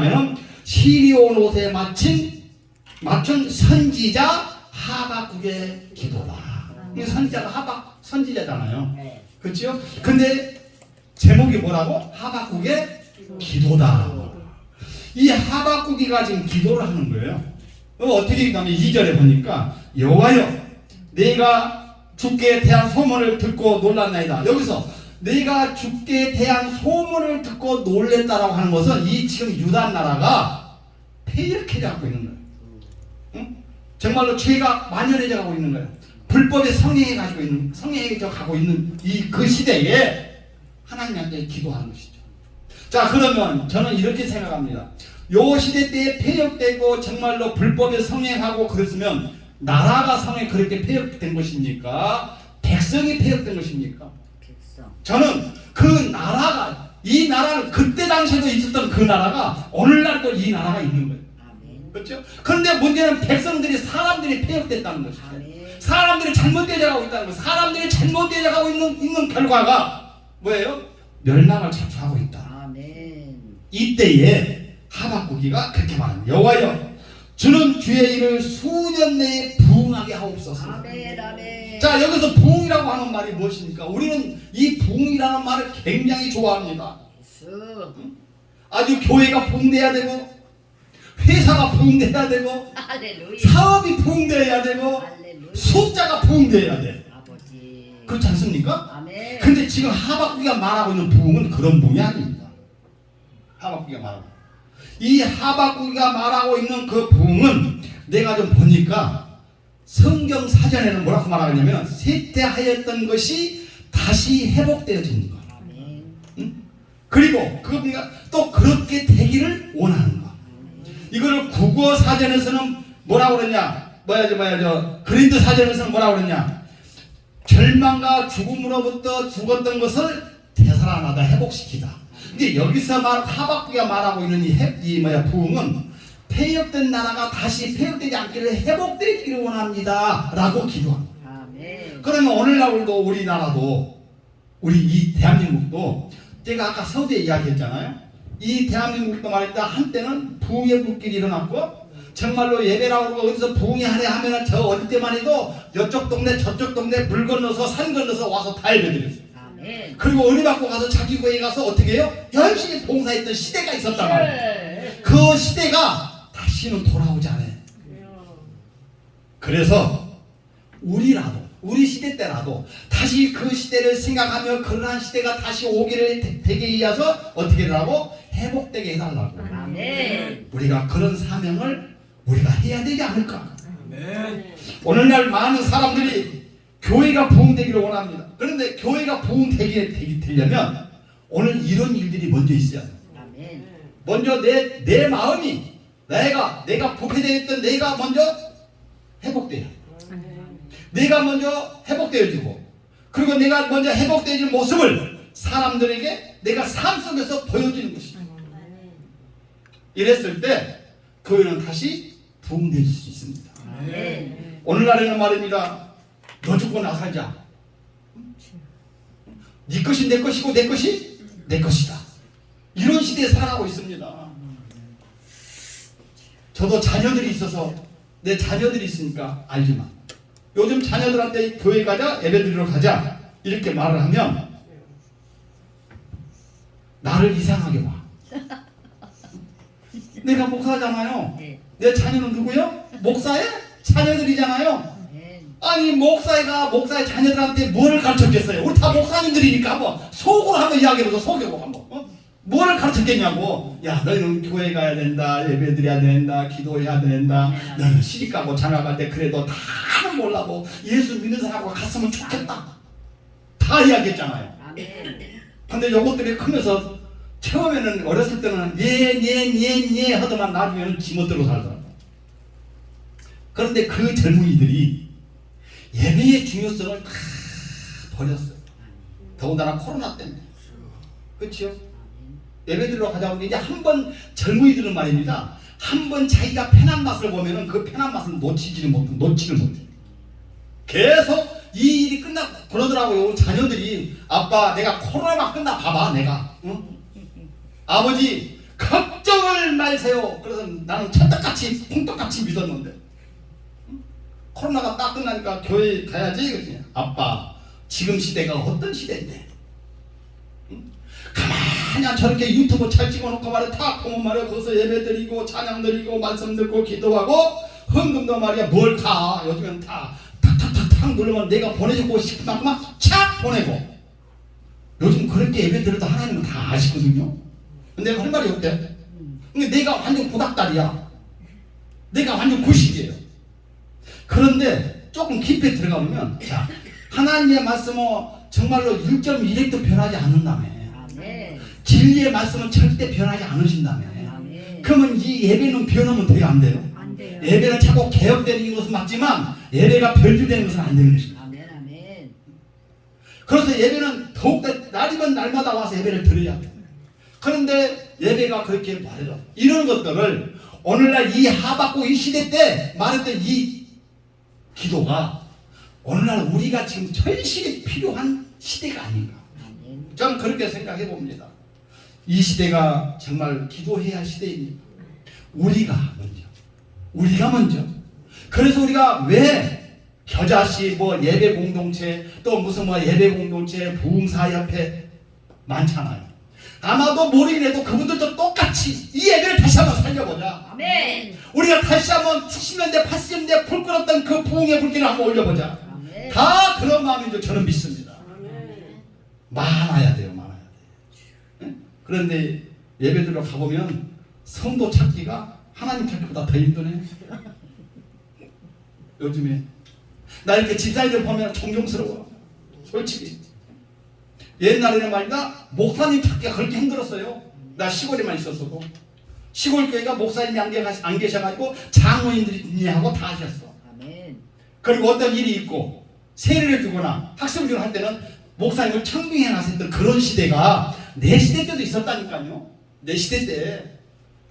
하면은 시리온 옷에 맞춘 선지자 하박국의 기도다. 이 선지자가 선지자잖아요. 그렇죠? 근데 제목이 뭐라고? 하박국의 기도다. 이 하박국이가 지금 기도를 하는 거예요. 어떻게 기도하면 2절에 보니까 여호와여 내가 주께 대한 소문을 듣고 놀랐나이다. 여기서 내가 주께 대한 소문을 듣고 놀랬다라고 하는 것은 이 지금 유다 나라가 폐역해 가고 있는 거예요. 응? 정말로 죄가 만연해져 가고 있는 거예요. 불법에 성행해져 가고 있는 이 그 시대에 하나님한테 기도하는 것이죠. 자, 그러면 저는 이렇게 생각합니다. 요 시대 때에 폐역되고 정말로 불법에 성행하고 그랬으면 나라가 성에 그렇게 폐역된 것입니까? 백성이 폐역된 것입니까? 저는 그 나라가, 이 나라는 그때 당시에도 있었던 그 나라가 오늘날도 이 나라가 있는 거예요. 그렇죠? 그런데 문제는 백성들이, 사람들이 폐역됐다는 것이죠. 사람들이 잘못되어 가고 있다는 것. 사람들이 잘못되어 가고 있는 결과가 뭐예요? 멸망을 자초하고 있다. 이때에 하박국이가 그렇게 말합니다. 여호와여 주는 주의 일을 수년 내에 부응하게 하옵소서. 자, 여기서 부응이라고 하는 말이 무엇입니까? 우리는 이 부응이라는 말을 굉장히 좋아합니다. 아주 교회가 부응돼야 되고, 회사가 부응돼야 되고, 사업이 부응돼야 되고, 숫자가 부응돼야 돼. 그렇지 않습니까? 근데 지금 하박국이가 말하고 있는 부응은 그런 부응이 아닙니다. 하박국이가 말하고, 이 하박국이가 말하고 있는 그 부응은 내가 좀 보니까 성경 사전에는 뭐라고 말하냐면 쇠퇴하였던 것이 다시 회복되어지는 거. 응? 그리고 그거가 또 그렇게 되기를 원하는 거. 이거를 국어 사전에서는 뭐라고 그러냐? 그린도 사전에서는 뭐라고 그러냐? 절망과 죽음으로부터 죽었던 것을 되살아나다 회복시키다. 근데 여기서 하박국이가 말하고 있는 이 부흥은 폐역된 나라가 다시 폐역되지 않기를 회복되기를 원합니다 라고 기도합니다. 그러면 오늘날도 우리나라도, 우리 이 대한민국도, 제가 아까 서두에 이야기했잖아요. 이 대한민국도 말했다 한때는 부흥의 불길이 일어났고, 정말로 예배라고 그러고 어디서 부흥이 하네 하면은 저 어릴 때만 해도 이쪽 동네 저쪽 동네 물 건너서 산 건너서 와서 다 예배드렸어요. 그리고 은혜 받고 가서 자기 교회에 가서 어떻게 해요? 열심히 봉사했던 시대가 있었단 말이에요. 그 시대가 다시는 돌아오지 않아요. 그래서 우리라도, 우리 시대 때라도 다시 그 시대를 생각하며 그러한 시대가 다시 오기를 되게 이어서 어떻게 하라고? 회복되게 해달라고. 우리가 그런 사명을 우리가 해야 되지 않을까? 오늘날 많은 사람들이 교회가 부흥되기를 원합니다. 그런데 교회가 부흥되려면 오늘 이런 일들이 먼저 있어야 돼요. 먼저 내 마음이, 내가 부패되었던 내가 먼저 회복돼야 돼요. 내가 먼저 회복되어지고, 그리고 내가 먼저 회복되어진 모습을 사람들에게 내가 삶 속에서 보여주는 것입니다. 이랬을 때 교회는 다시 부흥될 수 있습니다. 오늘날에는 말입니다. 너 죽고 나 살자. 네 것이 내 것이고 내 것이 내 것이다. 이런 시대에 살아가고 있습니다. 저도 자녀들이 있어서, 내 자녀들이 있으니까 알지만 요즘 자녀들한테 교회 가자, 예배 드리러 가자 이렇게 말을 하면 나를 이상하게 봐. 내가 목사잖아요. 내 자녀는 누구요? 목사의 자녀들이잖아요. 아니 목사의 자녀들한테 뭘 가르쳤겠어요? 우리 다 목사님들이니까 한번 속으로 한번 이야기해보자. 속으로 한번 뭘 가르쳤겠냐고. 야, 너희는 교회 가야 된다, 예배 드려야 된다, 기도해야 된다. 너는 시집가고 장가갈 때 그래도 다는 몰라도 예수 믿는 사람하고 갔으면 좋겠다. 다 이야기했잖아요. 근데 요것들이 크면서 처음에는 어렸을 때는 예 하더만 나중에는 지멋대로 살더라고요. 그런데 그 젊은이들이 예배의 중요성을 다 버렸어요. 더군다나 코로나 때문에. 그렇죠? 예배 드리러 가자고 이제 한 번 젊은이들은 말입니다. 한 번 자기가 편한 맛을 보면은 그 편한 맛을 놓치지를 못해. 계속 이 일이 그러더라고요. 자녀들이 아빠 내가 코로나만 끝나 봐봐 내가. 응? 아버지 걱정을 말세요. 그래서 나는 찰떡같이 콩떡같이 믿었는데 코로나가 딱 끝나니까 교회 가야지. 그랬더니 아빠 지금 시대가 어떤 시대인데 가만히 저렇게 유튜브 잘 찍어놓고 말이야 탁 보면 말이야 거기서 예배 드리고 찬양 드리고 말씀 듣고 기도하고 헌금도 말이야 뭘 다 요즘엔 다 탁탁탁탁 누르면 내가 보내주고 싶은 만큼만 착 보내고 요즘 그렇게 예배 드려도 하나님은 다 아시거든요. 근데 내가 할 말이 없대. 근데 내가 완전 구닥다리야. 내가 완전 구식이에요. 그런데 조금 깊이 들어가 보면 자 하나님의 말씀은 정말로 1.1핵도 변하지 않는다며. 진리의 말씀은 절대 변하지 않으신다며. 그러면 이 예배는 변하면 돼요 안 돼요? 안 돼요. 예배는 자꾸 개혁되는 것은 맞지만 예배가 변질되는 것은 안 되는 것입니다. 그래서 예배는 더욱더 날이면 날마다 와서 예배를 드려야 돼요. 그런데 예배가 그렇게 말해요. 이런 것들을 오늘날 이 하박국 이 시대 때 말했던 이 기도가 오늘날 우리가 지금 절실히 필요한 시대가 아닌가. 저는 그렇게 생각해 봅니다. 이 시대가 정말 기도해야 할 시대입니다. 우리가 먼저. 그래서 우리가 왜 겨자씨 뭐 예배 공동체 또 무슨 뭐 예배 공동체 부흥사협회 많잖아요. 아마도 모르겠어도 그분들도 똑같이 이 예배를 다시 한번 살려보자. 아멘. 우리가 다시 한번 70년대 80년대 불 끌었던 그 부흥의 불길을 한번 올려보자. 아멘. 다 그런 마음인 저는 믿습니다. 아멘. 많아야 돼요. 네? 그런데 예배들로 가보면 성도 찾기가 하나님 찾기보다 더 힘드네. 요즘에 나 이렇게 집사님들 보면 존경스러워. 솔직히 옛날에는 말이다 목사님 찾기가 그렇게 힘들었어요. 나 시골에만 있었어도 시골 교회가 목사님이 안 계셔가지고 장로님들이 하고 다 하셨어. 그리고 어떤 일이 있고 세례를 주거나 학습을 주거나 할 때는 목사님을 청빙해 놨었던 그런 시대가 내 시대 때도 있었다니까요. 내 시대 때.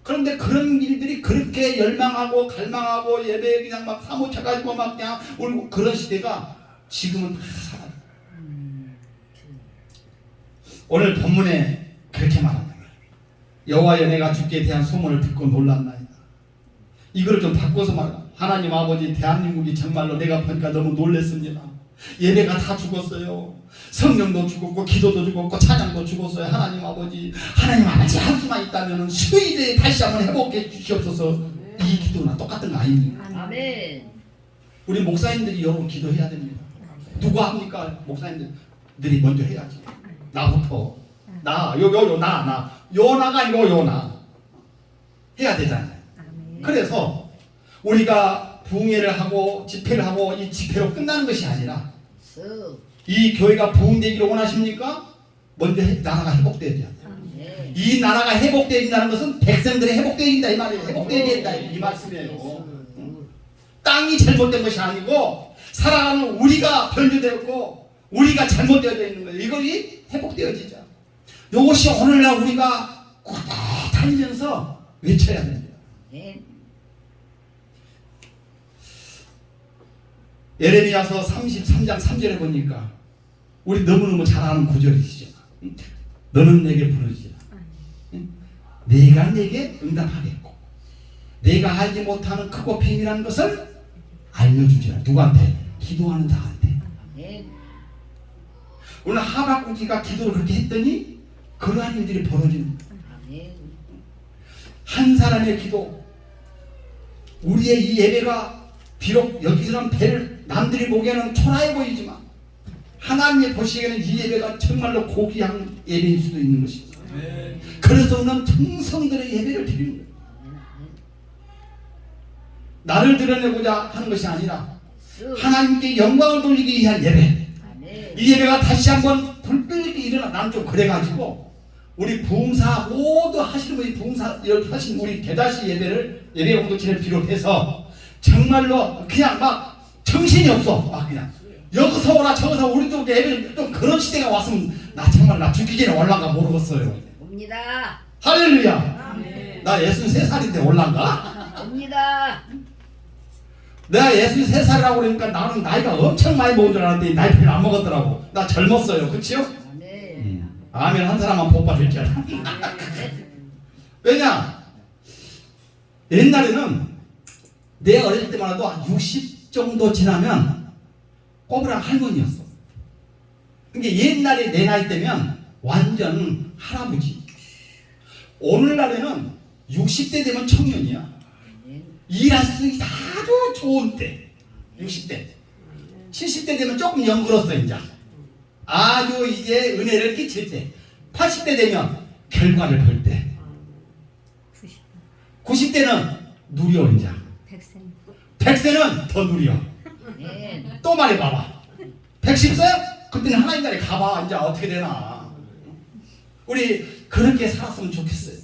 그런데 그런 일들이 그렇게 열망하고 갈망하고 예배에 그냥 막 사모쳐가지고 막 그냥 울고 그런 시대가 지금은 다 사라져. 오늘 본문에 그렇게 말합니다. 여호와여 내가 주께 대한 소문을 듣고 놀랐나이다. 이걸 좀 바꿔서 말합니다. 하나님 아버지 대한민국이 정말로 내가 보니까 너무 놀랐습니다. 예배가 다 죽었어요. 성령도 죽었고 기도도 죽었고 찬양도 죽었어요. 하나님 아버지 할 수만 있다면 수요일에 다시 한번 회복해 주시옵소서. 이 기도나 똑같은 거 아닙니까? 아멘. 우리 목사님들이 여러분 기도해야 됩니다. 누가 합니까? 목사님들이 먼저 해야지. 나부터 나 요나가 요나 해야 되잖아요. 그래서 우리가 부흥회를 하고 집회를 하고 이 집회로 끝나는 것이 아니라 이 교회가 부흥되기를 원하십니까? 먼저 나라가 회복되어야 돼요. 이 나라가 회복되어진다는 것은 백성들이 회복되어진다 이 말이에요. 회복되어야 된다 이 말씀이에요. 땅이 잘못된 것이 아니고 살아가는 우리가 변질되었고 우리가 잘못되어져 있는 거예요. 이것이 회복되어지자. 이것이 오늘날 우리가 꾸준하면서 외쳐야 됩니다. 예레미야서 33장 3절에 보니까 우리 너무너무 잘 아는 구절이시죠. 너는 내게 부르지라. 내가 내게 응답하겠고 내가 알지 못하는 크고 비밀한 것을 알려주지라. 누구한테? 기도하는 자한테. 오늘 하박국이가 기도를 그렇게 했더니 그러한 일들이 벌어지는 거예요. 한 사람의 기도, 우리의 이 예배가 비록 여기서는 남들이 보기에는 초라해 보이지만 하나님이 보시기에는 이 예배가 정말로 고귀한 예배일 수도 있는 것입니다. 그래서 우리는 정성들의 예배를 드리는 거예요. 나를 드러내고자 하는 것이 아니라 하나님께 영광을 돌리기 위한 예배. 이 예배가 다시 한번 불빛이 일어나. 난 좀 그래가지고 우리 부흥사 모두 하시는 분이 부흥사 하신 우리 겨자씨 예배 공동체를 비롯해서 정말로 그냥 막 정신이 없어. 막 그냥 여기서 오라 저기서 우리도 예배 좀 그런 시대가 왔으면 나 정말 나 죽기 전에 올라가 모르겠어요. 옵니다. 할렐루야. 나 63살인데 올라가? 옵니다. 내가 63살이라고 그러니까 나는 나이가 엄청 많이 먹은 줄 알았는데 나이 별로 안 먹었더라고. 나 젊었어요. 그치요? 아멘. 아멘 한 사람만 복 받을 줄 알아. 왜냐? 옛날에는 내 어릴 때만 해도 한 60 정도 지나면 꼬부랑 할머니였어. 그러니까 옛날에 내 나이 때면 완전 할아버지. 오늘날에는 60대 되면 청년이야. 일할 수 있는 아주 좋은 때. 60대. 70대 되면 조금 연그렀어 이제. 아주 이제 은혜를 끼칠 때. 80대 되면 결과를 볼 때. 90대는 누려 이제. 100세는 더 누려. 또 말해봐봐. 110세? 그때는 하나님 나라에 가봐. 이제 어떻게 되나. 우리 그렇게 살았으면 좋겠어요.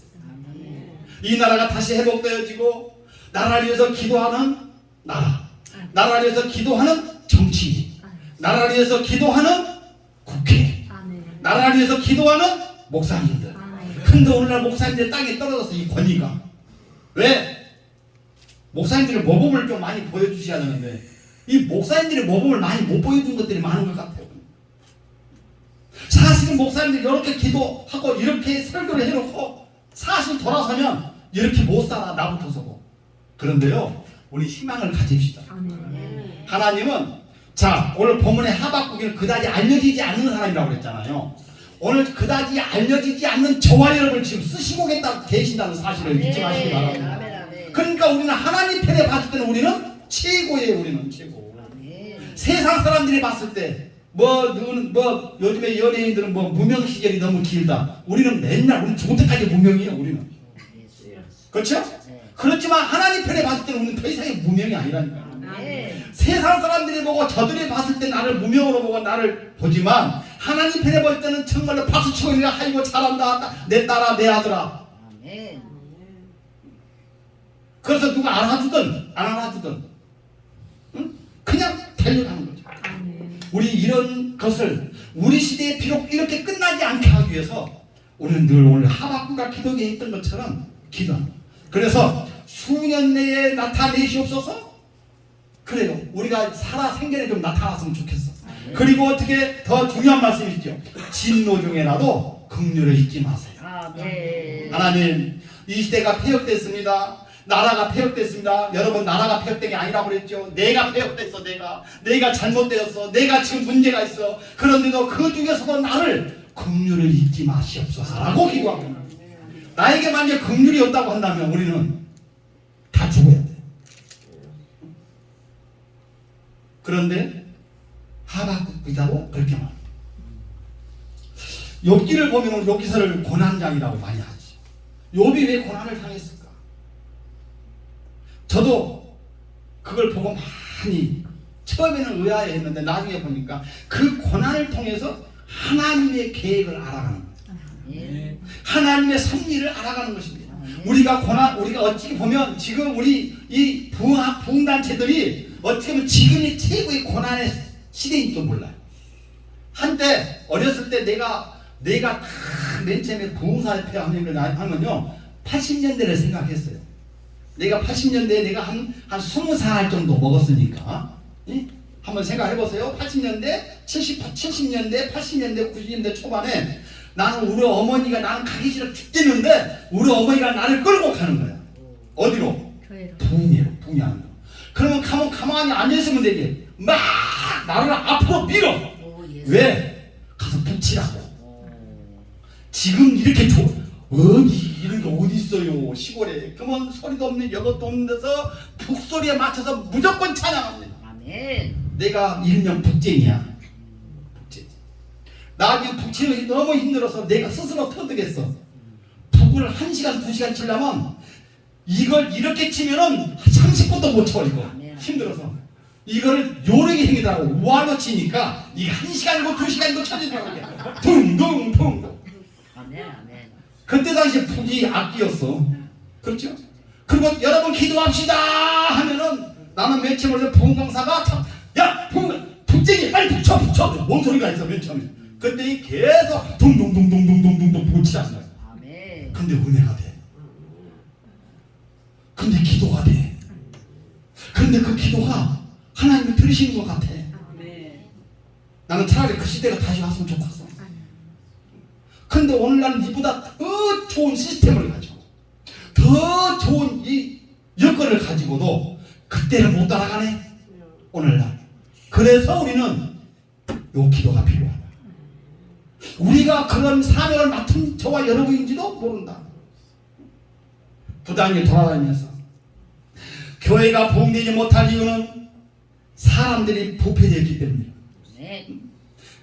이 나라가 다시 회복되어지고 나라를 위해서 기도하는 나라, 나라를 위해서 기도하는 정치, 나라를 위해서 기도하는 국회, 나라를 위해서 기도하는 목사님들. 근데 오늘날 목사님들 땅에 떨어져서 이 권위가 왜? 목사님들의 모범을 좀 많이 보여주셔야 되는데 이 목사님들의 모범을 많이 못 보여준 것들이 많은 것 같아요. 사실은 목사님들이 이렇게 기도하고 이렇게 설교를 해놓고 사실 돌아서면 이렇게 못 살아 나부터서고. 그런데요 우리 희망을 가집시다. 하나님은 자 오늘 본문의 하박국은 그다지 알려지지 않는 사람이라고 그랬잖아요. 오늘 그다지 알려지지 않는 저와 여러분을 지금 쓰시고 계신다는 사실을 믿지 마시기 바랍니다. 그러니까 우리는 하나님 편에 봤을 때는 우리는 최고예요. 우리는 최고. 세상 사람들이 봤을 때 요즘에 연예인들은 무명 시절이 너무 길다. 우리는 맨날 우리 죽을 때까지 무명이에요. 우리는. 그렇죠? 그렇지만 하나님 편에 봤을 때는 우리는 더 이상의 무명이 아니라니까. 세상 사람들이 보고 저들이 봤을 때 나를 무명으로 보고 나를 보지만 하나님 편에 볼 때는 정말로 박수치고 있는 아이고 잘한다. 내 딸아 내 아들아. 그래서 누가 알아주든 안 알아주든 응? 그냥 달려가는 거죠. 우리 이런 것을 우리 시대에 비록 이렇게 끝나지 않게 하기 위해서 우리는 늘 오늘 하박국과 기도에 있던 것처럼 기도합니다. 그래서 수년 내에 나타내시옵소서. 그래요. 우리가 살아 생전에 좀 나타났으면 좋겠어. 그리고 어떻게 더 중요한 말씀이시죠. 진노 중에라도 긍휼을 잊지 마세요. 하나님 이 시대가 폐역됐습니다. 나라가 폐역됐습니다. 여러분 나라가 폐역된 게 아니라고 그랬죠. 내가 폐역됐어. 내가 잘못되었어. 내가 지금 문제가 있어. 그런데도 그 중에서도 나를 긍휼을 잊지 마시옵소서라고 기도합니다. 나에게 만약 긍휼이 없다고 한다면 우리는 다 죽어야 돼. 그런데 하박국이라고 그렇게 말합니다. 욥기를 보면 욥기서를 고난장이라고 많이 하지. 욥이 왜 고난을 당했을까? 저도 그걸 보고 많이 처음에는 의아해했는데 나중에 보니까 그 고난을 통해서 하나님의 계획을 알아가는 거예요. 하나님의 섭리를 알아가는 것입니다. 우리가 어찌 보면 지금 우리 이 부흥단체들이 어떻게 보면 지금이 최고의 고난의 시대인지도 몰라요. 한때 어렸을 때 내가 맨 처음에 부흥사회 하면요 80년대를 생각했어요. 내가 80년대에 내가 한 20살 정도 먹었으니까 한번 생각해보세요. 80년대, 70년대, 80년대, 90년대 초반에 나는 우리 어머니가 나는 가기 싫어 죽겠는데 우리 어머니가 나를 끌고 가는 거야. 어디로? 부흥하는 거. 그러면 가만히 앉아있으면 되지. 막 나를 앞으로 밀어. 왜? 가서 붙이라고. 지금 이렇게 이런 게 어디 있어요 시골에. 그러면 소리도 없는 여것도 없는 데서 북소리에 맞춰서 무조건 찬양합니다. 내가 일명 북쟁이야. 나 지금 북치는 게 너무 힘들어서 내가 스스로 터득했어. 북을 1시간 2시간 치려면 이걸 이렇게 치면은 30분도 못 쳐. 이거 힘들어서 이거를 요령이 생기더라고. 우아로 치니까 이게 1시간이고 2시간이고 쳐지더라고. 둥둥둥. 그때 당시에 북이 악기였어. 그렇죠? 그리고 여러분 기도합시다 하면은 나는 맨 처음에 부흥강사가 야 북쟁이 빨리 붙여 뭔 소리가 있어 맨 처음에. 근데 계속 둥둥둥둥둥둥둥 붙이자는 거야. 근데 은혜가 돼. 근데 기도가 돼. 근데 그 기도가 하나님이 들으시는 것 같아. 나는 차라리 그 시대가 다시 왔으면 좋겠어. 근데 오늘날은 이보다 더 좋은 시스템을 가지고 좋은 이 여건을 가지고도 그때는 못 따라가네. 오늘날. 그래서 우리는 요 기도가 필요하다. 우리가 그런 사명을 맡은 저와 여러분인지도 모른다. 부단히 돌아다니면서 교회가 봉되지 못할 이유는 사람들이 부패되었기 때문이다. 네.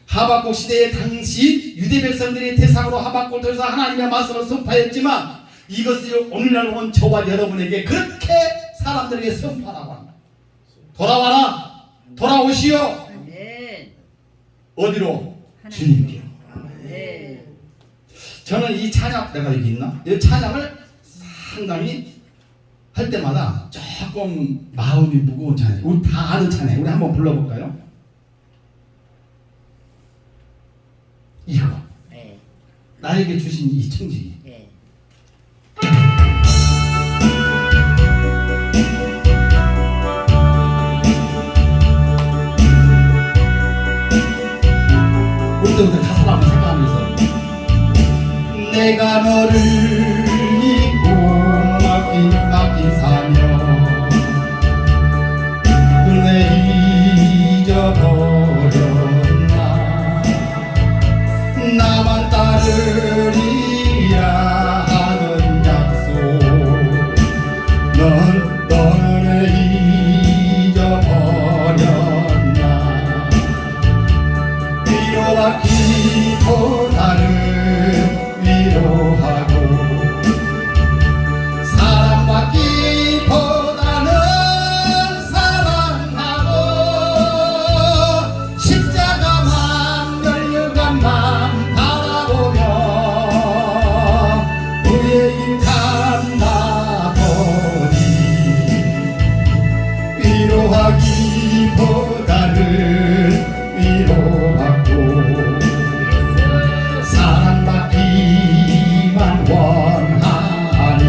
하박국 시대의 당시 유대 백성들이 대상으로 하박국을 통해서 하나님의 말씀을 선포했지만 이것을 오늘날 온 저와 여러분에게 그렇게 사람들에게 선포하라고 합니다. 돌아와라, 돌아오시오. 네. 어디로? 주님께요. 네. 저는 이 찬양, 내가 여기 있나? 이 찬양을 상당히 할 때마다 조금 마음이 무거운 찬양. 우리 다 아는 찬양. 우리 한번 불러볼까요? 이거. 네. 나에게 주신 이 청지. 네. 올 때부터 가사를 한번 생각하면서 내가 너를 잊고 맡긴 사명 내 잊어버렸나 나만 따르리라 하는 약속 너는 내 잊어버렸나 위로받기보다는 위로하고 사랑받기보다는 사랑하고 십자가만 열려간만 바라보며 우리의 길 간다보니 위로하기보다는 위로받고 사랑받기만 원하네.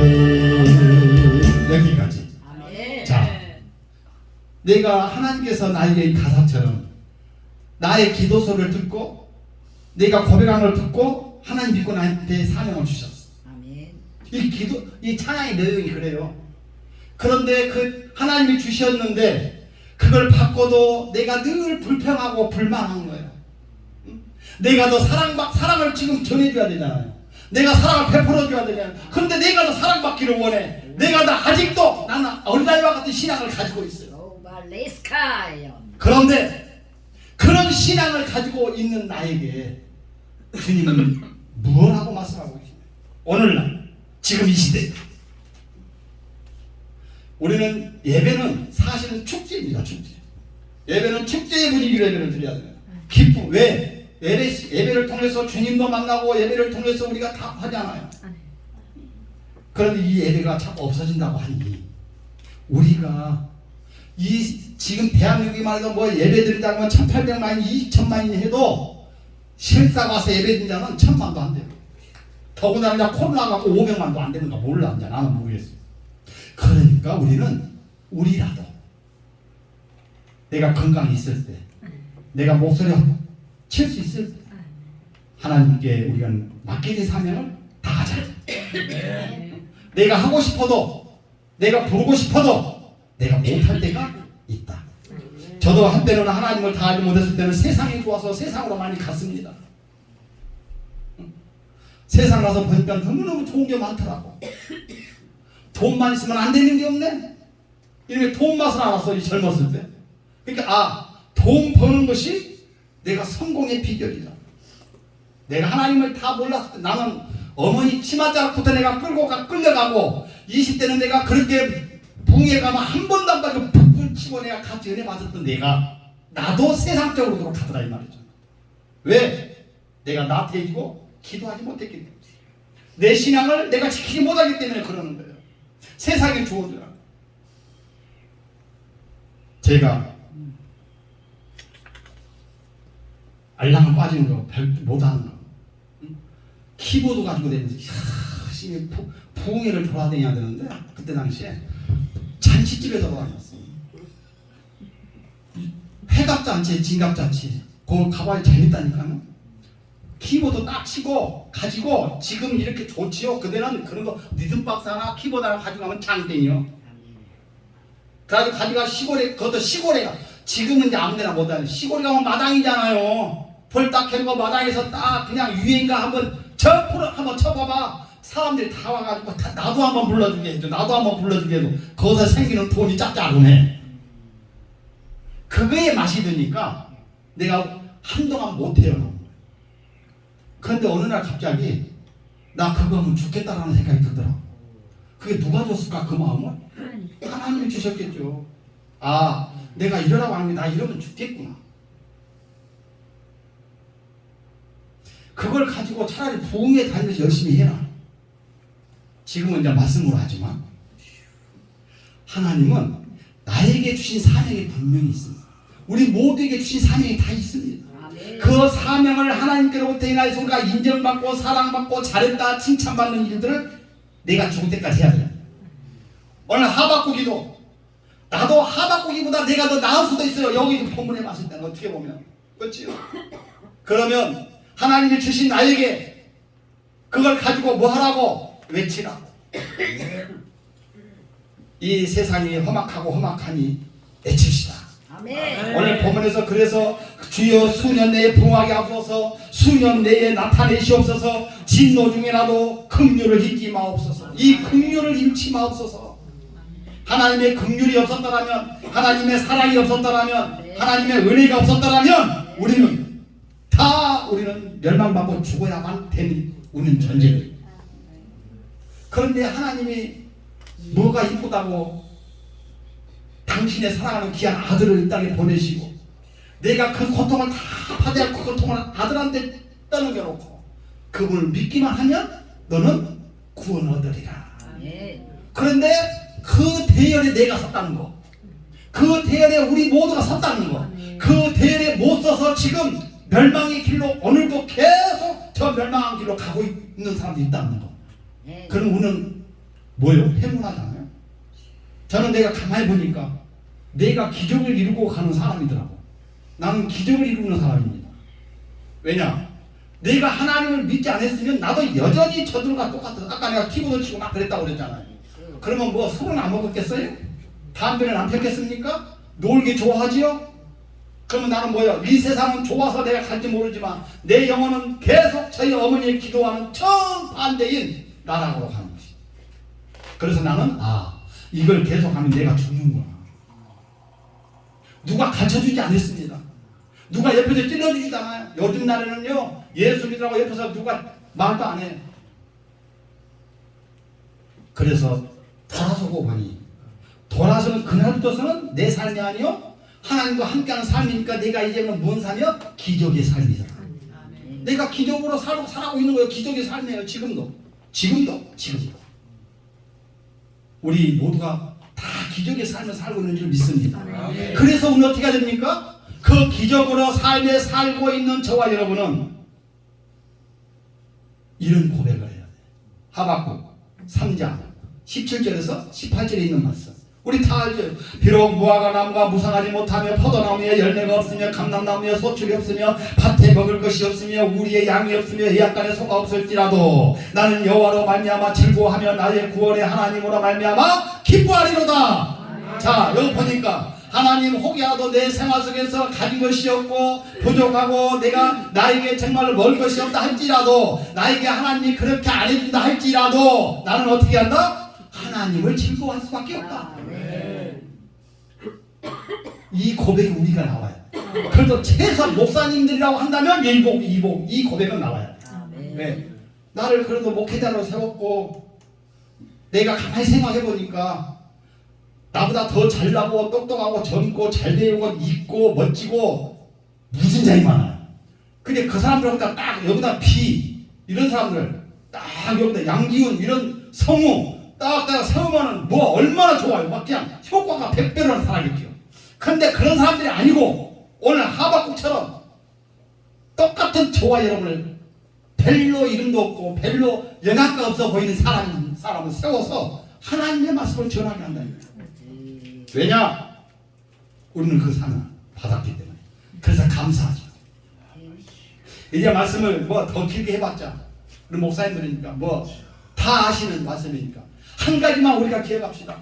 여기까지. 아멘. 자, 내가 하나님께서 나에게 이 가사처럼 나의 기도소를 듣고 내가 고백한 걸 듣고 하나님 믿고 나한테 사명을 주셨어. 아멘. 이 기도, 이 찬양의 내용이 그래요. 그런데 그 하나님이 주셨는데 그걸 받고도 내가 늘 불평하고 불만한 거예요. 응? 내가 더 사랑을 지금 전해줘야 되잖아요. 내가 사랑을 베풀어줘야 되잖아요. 그런데 내가 더 사랑받기를 원해. 내가 더 아직도 나는 어린아이와 같은 신앙을 가지고 있어요. 오발레스카요. 그런데 그런 신앙을 가지고 있는 나에게 주님은 무엇하고 말씀하고 계시나요? 오늘날 지금 이 시대 우리는 예배는 사실은 축제입니다. 축제. 예배는 축제의 분위기로 예배를 드려야 돼요. 기쁨. 왜? 예배를 통해서 주님도 만나고 예배를 통해서 우리가 다 하잖아요. 그런데 이 예배가 자꾸 없어진다고 하니 우리가 이 지금 대한민국이 말해서 뭐 예배 드린다고 하면 1,800만이 2,000만이 해도 실사 가서 예배 드린 자는 1,000만도 안 돼요. 더구나 그냥 코로나 갖고 500만도 안 되는가 몰라. 이제 나는 모르겠어요. 그러니까 우리라도 내가 건강히 있을 때 내가 목소리 칠 수 있을 때 하나님께 우리가 맡겨진 사명을 다 하자. 내가 하고 싶어도 내가 부르고 싶어도 내가 못할 때가 있다. 저도 한때는 하나님을 다 알지 못했을 때는 세상이 좋아서 세상으로 많이 갔습니다. 세상 가서 보니까 너무너무 좋은 게 많더라고. 돈만 있으면 안 되는 게 없네. 이렇게 돈 맛을 알았어, 이 젊었을 때. 그러니까 돈 버는 것이 내가 성공의 비결이다. 내가 하나님을 다 몰랐을 때 나는 어머니 치맛자락부터 내가 끌려가고 20대는 내가 그렇게 붕에 가면 한 번도 안 가고 푹푹 치고 내가 같이 은혜 받았던 내가 나도 세상적으로 돌아가더라 이 말이죠. 왜? 내가 나태해지고 기도하지 못했기 때문에 내 신앙을 내가 지키지 못하기 때문에 그러는 거예요. 세상에 주어주라. 제가 알랑은 빠지는 거, 별 못하는 거, 키보드 가지고 다니면서 열심히 부흥회를 돌아다녀야 되는데 그때 당시에 잔치집에 돌아다녔어. 회갑잔치, 진갑잔치 그거 가봐야 재밌다니까요. 키보드 딱 치고 가지고 지금 이렇게 좋지요. 그때는 그런 거 리듬 박스 하나 키보드 하나 가지고 가면 장땡이요. 그래가지고 가지고 시골에 그것도 시골에 가. 지금은 이제 아무데나 못하는 시골에 가면 마당이잖아요. 볼딱 해놓고 마당에서 딱 그냥 유행가 한번 저 프로 한번 쳐봐봐. 사람들이 다 와가지고 다 나도 한번 불러주게 해줘. 나도 한번 불러주게 해줘. 거기서 생기는 돈이 짭짤하네. 그거에 맛이 드니까 내가 한동안 못해요. 그런데 어느 날 갑자기 나 그거 하면 죽겠다라는 생각이 들더라고. 그게 누가 줬을까 그 마음을? 하나님이 주셨겠죠. 아 내가 이러라고 하는 게 나 이러면 죽겠구나. 그걸 가지고 차라리 부흥에 다니면서 열심히 해라. 지금은 이제 말씀으로 하지만 하나님은 나에게 주신 사명이 분명히 있습니다. 우리 모두에게 주신 사명이 다 있습니다. 그 사명을 하나님께로부터 인하여서 우리가 인정받고 사랑받고 잘했다 칭찬받는 일들을 내가 죽을 때까지 해야 돼요. 오늘 하박국이도 나도 하박국이보다 내가 더 나을 수도 있어요. 여기 본문에 봤을 때는 어떻게 보면 그렇지요. 그러면 하나님이 주신 나에게 그걸 가지고 뭐 하라고 외치라. 이 세상이 험악하고 험악하니 외칩시다. 아멘. 오늘 본문에서 그래서 주여 수년 내에 부흥하게 하옵소서, 수년 내에 나타내시옵소서, 진노 중에라도 긍휼을 잊지 마옵소서. 이 긍휼을 잃지 마옵소서. 하나님의 긍휼이 없었더라면, 하나님의 사랑이 없었더라면, 하나님의 은혜가 없었더라면 우리는 멸망받고 죽어야만 되는 우리는 존재예요. 그런데 하나님이 뭐가 이쁘다고 당신의 사랑하는 귀한 아들을 이 땅에 보내시고 내가 그 고통을 다 받아야 그 고통을 아들한테 떠넘겨놓고 그분을 믿기만 하면 너는 구원 얻으리라. 그런데 그 대열에 내가 섰다는 거, 그 대열에 우리 모두가 섰다는 거, 그 대열에 못 서서 지금 멸망의 길로 오늘도 계속 저 멸망한 길로 가고 있는 사람들이 있다는 거. 그럼 우리는 뭐예요? 행운하잖아요. 저는 내가 가만히 보니까 내가 기적을 이루고 가는 사람이더라고. 나는 기적을 이루는 사람입니다. 왜냐? 내가 하나님을 믿지 않았으면 나도 여전히 저들과 똑같아. 아까 내가 키보드 치고 막 그랬다고 그랬잖아요. 그러면 뭐 술은 안 먹었겠어요? 담배는 안 폈겠습니까? 놀기 좋아하지요? 그러면 나는 뭐예요? 이 세상은 좋아서 내가 갈지 모르지만 내 영혼은 계속 저희 어머니의 기도하는 정반대인 나락으로 가는 것이다. 그래서 나는 이걸 계속하면 내가 죽는구나. 누가 가르쳐주지 않았습니다. 누가 옆에서 찔러주지도 않아요. 요즘 날에는요 예수 믿으라고 옆에서 누가 말도 안 해. 그래서 돌아서고 보니 돌아서는 그날부터서는 내 삶이 아니요 하나님과 함께하는 삶이니까 내가 이제는 뭔 삶이요? 기적의 삶이다. 내가 기적으로 살아가고 있는 거예요. 기적의 삶이에요. 지금도 우리 모두가 다 기적의 삶을 살고 있는 줄 믿습니다. 그래서 오늘 어떻게 해야 됩니까? 그 기적으로 삶에 살고 있는 저와 여러분은 이런 고백을 해야 돼. 하박국 3장 17절에서 18절에 있는 말씀. 우리 다 알죠. 비록 무화과 나무가 무성하지 못하며 포도나무에 열매가 없으며 감람나무에 소출이 없으며 밭에 먹을 것이 없으며 우리의 양이 없으며 해안간에 소가 없을지라도 나는 여호와로 말미암아 즐거워하며 나의 구원의 하나님으로 말미암아 기뻐하리로다. 자 여기 보니까 하나님 혹여라도 내 생활 속에서 가진 것이 없고 부족하고 내가 나에게 정말로 먹을 것이 없다 할지라도 나에게 하나님이 그렇게 안 해준다 할지라도 나는 어떻게 한다? 하나님을 즐거워할 수밖에 없다. 이 고백이 우리가 나와요. 그래도 최소한 목사님들이라고 한다면 일복, 이복 이 고백은 나와요. 네. 나를 그래도 목회자로 세웠고 내가 가만히 생각해보니까 나보다 더 잘나고 똑똑하고 젊고 잘 배우고 있고 멋지고 무슨 자이 많아요. 근데 그 사람들보다 딱 여기다 비 이런 사람들 딱 여기다 양기훈 이런 성우 딱 세우면은 뭐 얼마나 좋아요. 막 그냥 효과가 100배로 살아겠죠. 근데 그런 사람들이 아니고 오늘 하박국처럼 똑같은 저와 여러분을 별로 이름도 없고 별로 영향가 없어 보이는 사람을 세워서 하나님의 말씀을 전하게 한다는 거예요. 왜냐? 우리는 그 상을 받았기 때문에. 그래서 감사하죠. 이제 말씀을 뭐 더 길게 해봤자 우리 목사님들이니까 뭐 다 아시는 말씀이니까 한 가지만 우리가 기억합시다.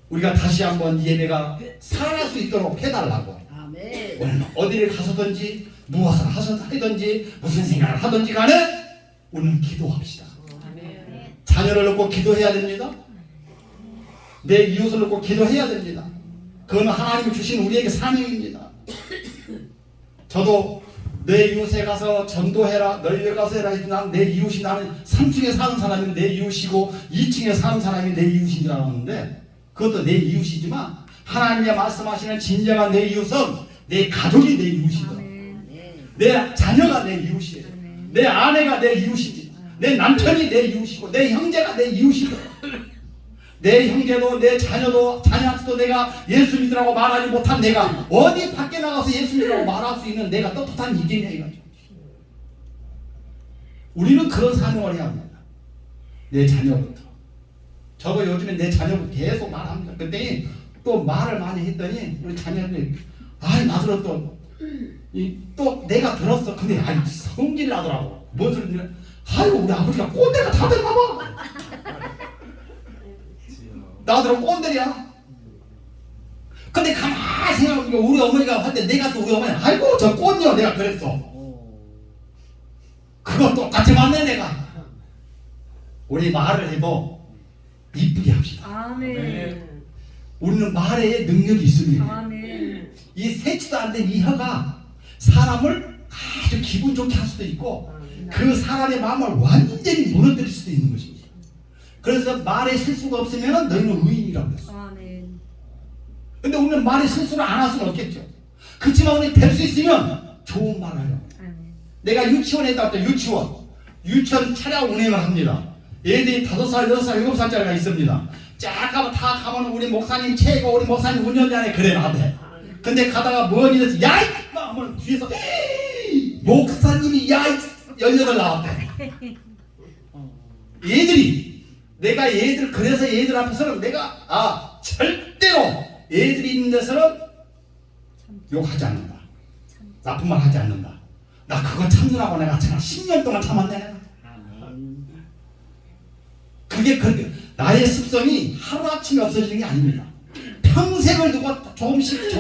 우리가 다시 한번 예배가 살아날 수 있도록 해달라고. 아멘. 우리는 어디를 가서든지 무엇을 하든지 무슨 생각을 하든지 간에 우리는 기도합시다. 자녀를 놓고 기도해야 됩니다. 내 이웃을 놓고 기도해야 됩니다. 그건 하나님이 주신 우리에게 사명입니다. 저도 내 이웃에 가서 전도해라, 너희에 가서 해라 해도 난 내 이웃이, 나는 3층에 사는 사람이 내 이웃이고 2층에 사는 사람이 내 이웃인 줄 알았는데 그것도 내 이웃이지만 하나님이 말씀하시는 진정한 내 이웃은 내 가족이 내 이웃이다. 내 자녀가 내 이웃이에요. 내 아내가 내 이웃입니다. 내 남편이 내 이웃이고 내 형제가 내 이웃이다. 내 형제도 내 자녀도 자녀한테도 내가 예수 믿으라고 말하지 못한 내가 어디 밖에 나가서 예수 믿으라고 말할 수 있는 내가 떳떳한 이기냐 이거죠. 우리는 그런 사명을 해야 합니다. 내 자녀부터. 저도 요즘에 내 자녀부터 계속 말합니다. 그랬더니 또 말을 많이 했더니 우리 자녀들이 나더러 또 내가 들었어. 근데 성질 나더라고. 뭔 소리냐? 우리 아버지가 꼰대가 다 됐나 봐. 나더러 꼰대야. 근데 가만히 생각해보니까 우리 어머니가 할 때 내가 또 우리 어머니 아이고 저 꼰이요 내가 그랬어. 그거 똑같이 맞네 내가. 우리 말을 해도 이쁘게 합시다. 아멘. 우리는 말에 능력이 있습니다. 아멘. 이 세치도 안 된 이 혀가 사람을 아주 기분 좋게 할 수도 있고 그 사람의 마음을 완전히 무너뜨릴 수도 있는 것입니다. 그래서 말에 실수가 없으면 너희는 의인이라고 했어. 아멘. 근데 우리는 말에 실수를 안 할 수는 없겠죠. 그렇지만 우리 될 수 있으면 좋은 말을 해요. 아멘. 내가 유치원에 갔다 유치원 차량 운행을 합니다. 애들이 5살, 6살, 7살짜리가 있습니다. 쫙 가면 다 가면 우리 목사님 최고, 우리 목사님 운전자네 그래 나한테. 근데 가다가 뭔 일이 야! 하면 뒤에서 목사님이 야! 18 나왔대. 내가 얘들 그래서 얘들 앞에서는 내가 절대로 애들이 있는 데서는 욕하지 않는다. 나쁜 말 하지 않는다. 나 그거 참느라고 내가 10년 동안 참았네. 아멘. 그게 나의 습성이 하루아침에 없어지는 게 아닙니다. 평생을 두고 조금씩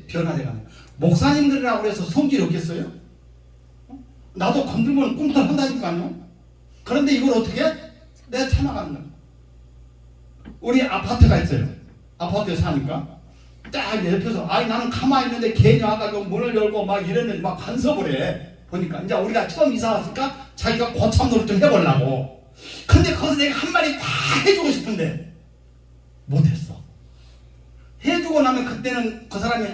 변화돼가는. 목사님들이라고 해서 성질이 없겠어요? 나도 건들면 꿈틀한다니까요. 그런데 이걸 어떻게 해? 내가 참아가는 거야. 우리 아파트가 있어요. 아파트에 사니까 딱 옆에서 나는 가만히 있는데 괜히 와가지고 문을 열고 막 이러는 막 간섭을 해. 보니까 이제 우리가 처음 이사 왔으니까 자기가 고참 노릇 좀 해보려고. 근데 거기서 내가 한마디 다 해주고 싶은데 못했어. 해주고 나면 그때는 그 사람이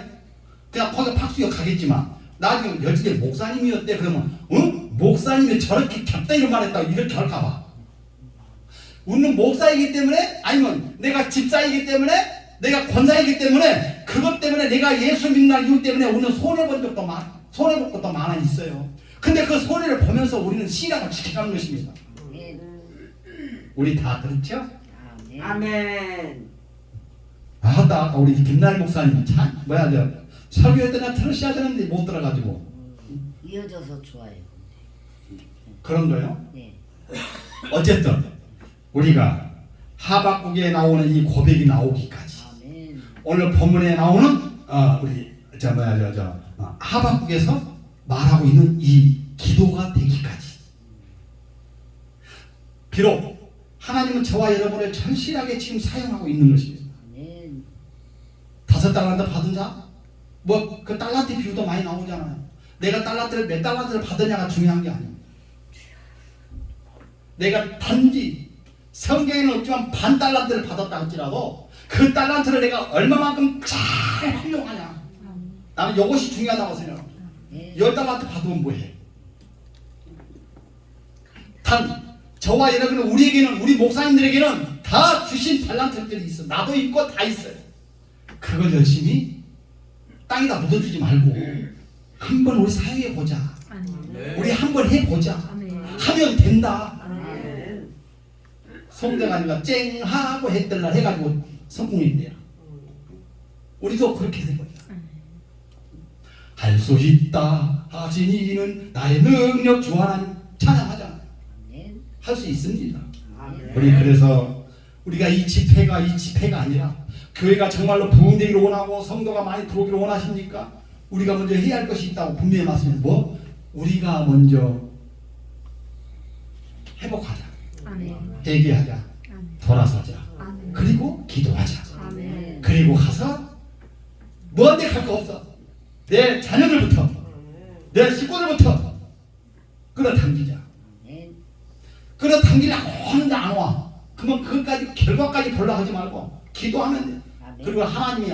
그냥 거기 박수여 가겠지만 나중에 여진이 목사님이었대. 그러면 목사님이 저렇게 겹다이로 말했다고 이렇게 할까봐. 우리는 목사이기 때문에 아니면 내가 집사이기 때문에 내가 권사이기 때문에 그것 때문에 내가 예수 믿는 이유 때문에 우리는 손해본 것도 많아 있어요. 근데 그 손해를 보면서 우리는 신앙을 지켜가는 것입니다. 우리 다 그렇죠? 아멘. 아멘. 아까 우리 김나리 목사님 참 설교할 때나 들으셔야 되는데 못 들어가지고. 이어져서 좋아요. 그런 거요? 네. 어쨌든 우리가 하박국에 나오는 이 고백이 나오기까지 아멘. 오늘 본문에 나오는 우리 하박국에서 말하고 있는 이 기도가 되기까지 비록 하나님은 저와 여러분을 절실하게 지금 사용하고 있는 것입니다. 아멘. 5달란트 받은 자? 그 달란트 비유도 많이 나오잖아요. 내가 몇 달란트를 받느냐가 중요한 게 아닙니다. 내가 단지 성경에는 없지만 반 달란트를 받았다 할지라도 그 달란트를 내가 얼마만큼 잘 활용하냐. 나는 이것이 중요하다고 생각합니다. 10달란트 받으면 뭐해? 저와 여러분 우리에게는 우리 목사님들에게는 다 주신 달란트들이 있어. 나도 있고 다 있어요. 그걸 열심히 땅에다 묻어두지 말고 한번 우리 사용해 보자. 우리 한번 해보자. 하면 된다. 송대가 아니라 쨍하고 했더라 해가지고 성공인데요. 우리도 그렇게 된 거죠. 할 수 있다 하신 이는 나의 능력 주 하나님 찬양하잖아요. 아멘. 할 수 있습니다. 아멘. 우리 그래서 우리가 이 집회가 아니라 교회가 정말로 부흥되기를 원하고 성도가 많이 들어오기를 원하십니까? 우리가 먼저 해야 할 것이 있다고 분명히 말씀해서 뭐? 우리가 먼저 회복하자, 아멘. 회개하자, 아멘. 돌아서자, 아멘. 그리고 기도하자. 아멘. 그리고 가서 뭔데 갈 거 없어. 내 자녀들부터, 내 식구들부터 끌어당기자. 아멘. 끌어당기려고 하는데 안 와. 그러면 그것까지 결과까지 보려고 하지 말고 기도하면 돼. 아멘. 그리고 하나님이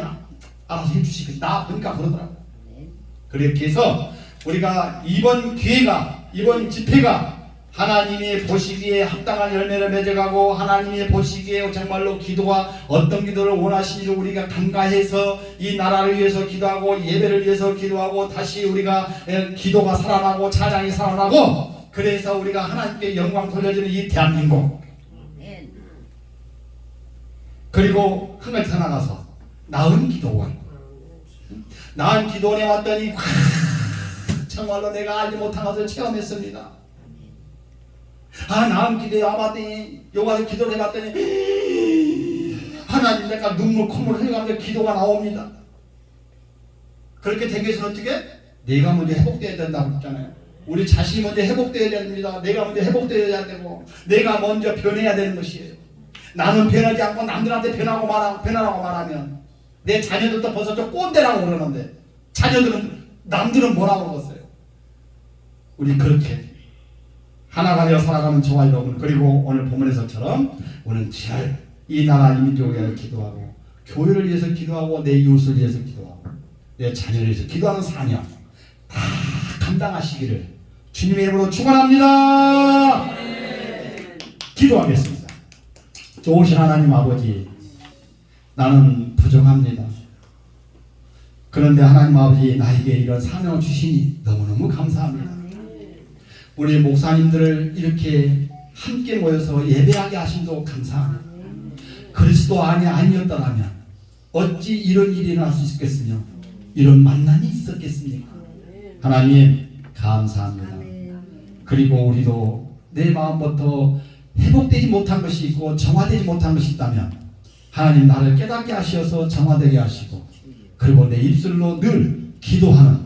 알아서 해주시겠지. 나 보니까 그러더라고. 아멘. 그렇게 해서 우리가 이번 기회가, 이번 집회가 하나님이 보시기에 합당한 열매를 맺어가고 하나님이 보시기에 정말로 기도가 어떤 기도를 원하시는지 우리가 간과해서 이 나라를 위해서 기도하고 예배를 위해서 기도하고 다시 우리가 기도가 살아나고 찬양이 살아나고 그래서 우리가 하나님께 영광 돌려주는 이 대한민국, 아멘. 그리고 한 가지 더 나가서 나은 기도원, 나은 기도원에 왔더니 정말로 내가 알지 못한 것을 체험했습니다. 나은 기도에 와봤더니 여기 와서 기도를 해봤더니 하나님, 내가 눈물 콧물 흘려가면서 기도가 나옵니다. 그렇게 되기 위해서는 어떻게? 내가 먼저 회복되어야 된다고 했잖아요. 우리 자신이 먼저 회복되어야 됩니다. 내가 먼저 회복되어야 되고 내가 먼저 변해야 되는 것이에요. 나는 변하지 않고 남들한테 변하라고 말하면 내 자녀들도 벌써 좀 꼰대라고 그러는데 남들은 뭐라고 그러겠어요? 우리 그렇게 하나가 되어 살아가는 저와 여러분, 그리고 오늘 본문에서처럼 우리는 잘 이 나라 이 민족을 위해서 기도하고 교회를 위해서 기도하고 내 이웃을 위해서 기도하고 내 자녀를 위해서 기도하는 사명 다 감당하시기를 주님의 이름으로 축원합니다. 기도하겠습니다. 좋으신 하나님 아버지, 나는 부족합니다. 그런데 하나님 아버지, 나에게 이런 사명을 주시니 너무너무 감사합니다. 우리 목사님들을 이렇게 함께 모여서 예배하게 하심도 감사합니다. 그리스도 안이 아니었더라면 어찌 이런 일이 일어날 수 있겠으며 이런 만난이 있었겠습니까? 하나님 감사합니다. 그리고 우리도 내 마음부터 회복되지 못한 것이 있고 정화되지 못한 것이 있다면 하나님 나를 깨닫게 하셔서 정화되게 하시고 그리고 내 입술로 늘 기도하는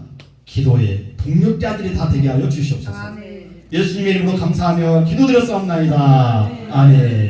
기도의 동력자들이 다 되게 하여 주시옵소서. 예수님의 이름으로 감사하며 기도드렸사옵나이다. 아멘.